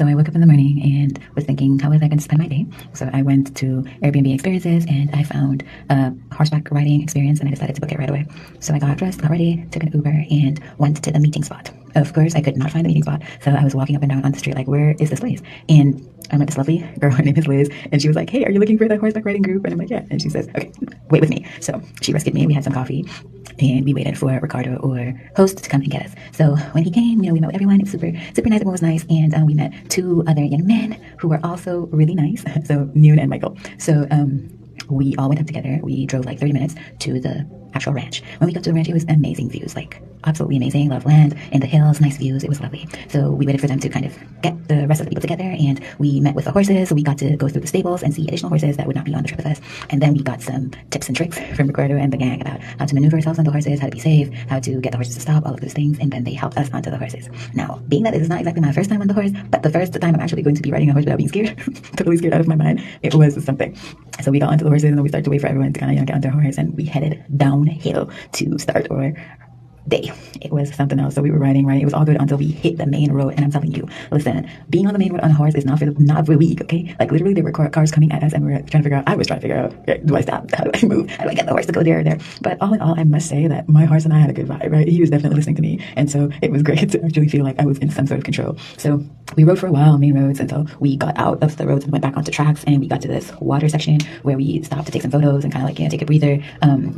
So I woke up in the morning and was thinking, how was I going to spend my day? So I went to Airbnb experiences and I found a horseback riding experience and I decided to book it right away. So I got dressed, got ready, took an Uber and went to the meeting spot. Of course, I could not find the meeting spot. So I was walking up and down on the street like, where is this place? And I met this lovely girl, her name is Liz, and she was like, hey, are you looking for the horseback riding group? And I'm like, yeah. And she says, okay, wait with me. So she rescued me, we had some coffee, and we waited for Ricardo, or host, to come and get us. So when he came, we met with everyone. It was super nice, everyone was nice, and we met two other young men who were also really nice, so Noon and Michael. So we all went up together. We drove like 30 minutes to the actual ranch. When we got to the ranch, it was amazing views, like absolutely amazing. Love land and the hills, nice views. It was lovely. So we waited for them to kind of get the rest of the people together, and we met with the horses. So we got to go through the stables and see additional horses that would not be on the trip with us. And then we got some tips and tricks from Ricardo and the gang about how to maneuver ourselves on the horses, how to be safe, how to get the horses to stop, all of those things. And then they helped us onto the horses. Now, being that this is not exactly my first time on the horse, but the first time I'm actually going to be riding a horse without being scared, totally scared out of my mind, it was something. So we got onto the horses and then we started to wait for everyone to kind of get on their horse, and we headed downhill to start our day. It was something else. So we were riding. It was all good until we hit the main road. And I'm telling you, listen, being on the main road on a horse is not for the weak, okay? Like literally there were cars coming at us and we were trying to figure out, I was trying to figure out, okay, do I stop? How do I move? How do I get the horse to go there or there? But all in all, I must say that my horse and I had a good vibe, right? He was definitely listening to me. And so it was great to actually feel like I was in some sort of control. So we rode for a while on main roads until we got out of the roads and went back onto tracks, and we got to this water section where we stopped to take some photos and kind of like, take a breather,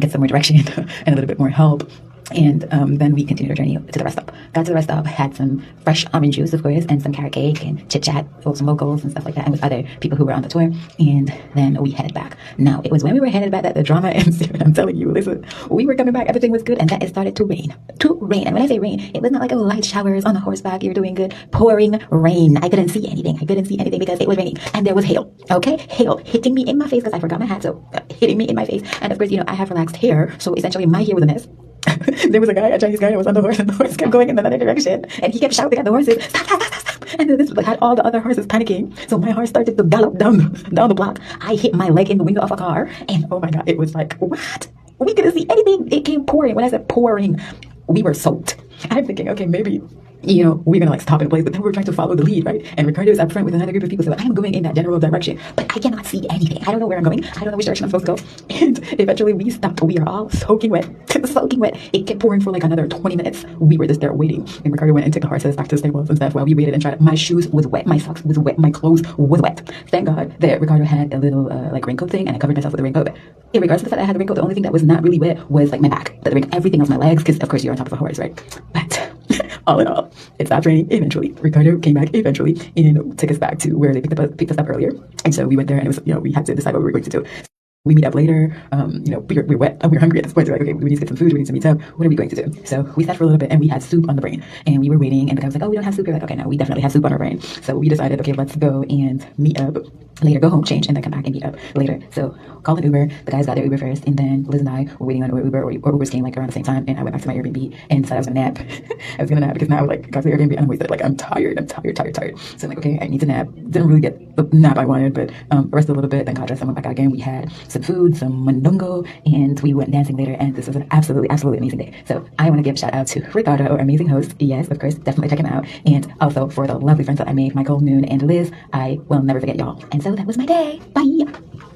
get some more direction and a little bit more help. And then we continued our journey to the rest stop. Got to the rest stop, had some fresh almond juice, of course, and some carrot cake and chit-chat, some locals and stuff like that, and with other people who were on the tour. And then we headed back. Now, it was when we were headed back that the drama ensued. I'm telling you, listen, we were coming back, everything was good, and then it started to rain. And when I say rain, it was not like light showers on the horseback, you're doing good. Pouring rain. I couldn't see anything because it was raining. And there was hail, okay? Hail hitting me in my face because I forgot my hat, so hitting me in my face. And of course, I have relaxed hair, so essentially my hair was a mess. There was a Chinese guy, was on the horse, and the horse kept going in another direction, and he kept shouting at the horses, stop, stop, stop, stop. And then this had all the other horses panicking, so my horse started to gallop down the block. I hit my leg in the window of a car, and oh my god, it was like, what? We couldn't see anything. It came pouring. When I said pouring, we were soaked. I'm thinking, okay, maybe we're gonna stop in a place, but then we're trying to follow the lead, right? And Ricardo is up front with another group of people, so I'm going in that general direction, but I cannot see anything. I don't know where I'm going. I don't know which direction I'm supposed to go. And eventually we stopped. We are all soaking wet. It kept pouring for like another 20 minutes. We were just there waiting, and Ricardo went and took the horses back to the stables and stuff while we waited and tried. My shoes was wet, my socks was wet, my clothes was wet. Thank God that Ricardo had a little raincoat thing, and I covered myself with a raincoat. But regardless of the fact that I had a raincoat, the only thing that was not really wet was like my back, but everything else, my legs, because of course you're on top of a horse, right? But all in all, it stopped raining eventually. Ricardo came back eventually and took us back to where they picked us up earlier. And so we went there, and it was, we had to decide what we were going to do. We meet up later, we're wet and we're hungry at this point. So we're like, okay, we need to get some food, we need to meet up. What are we going to do? So we sat for a little bit and we had soup on the brain, and we were waiting, and the guy was like, oh, we don't have soup. We're like, okay, no, we definitely have soup on our brain. So we decided, okay, let's go and meet up later, go home, change, and then come back and meet up later. So called an Uber. The guys got their Uber first, and then Liz and I were waiting on our Uber, or Ubers came like around the same time, and I went back to my Airbnb and decided I was gonna nap. I was gonna nap because now I got to the Airbnb and I'm wasted. Like, I'm tired. So I'm like, okay, I need to nap. Didn't really get the nap I wanted, but rested a little bit, then got dressed and went back out again. We had some food, some mondongo, and we went dancing later, and this was an absolutely amazing day. So I want to give a shout out to Ricardo, our amazing host. Yes, of course, definitely check him out. And also for the lovely friends that I made, Michael, Noon, and Liz. I will never forget y'all. And so that was my day. Bye.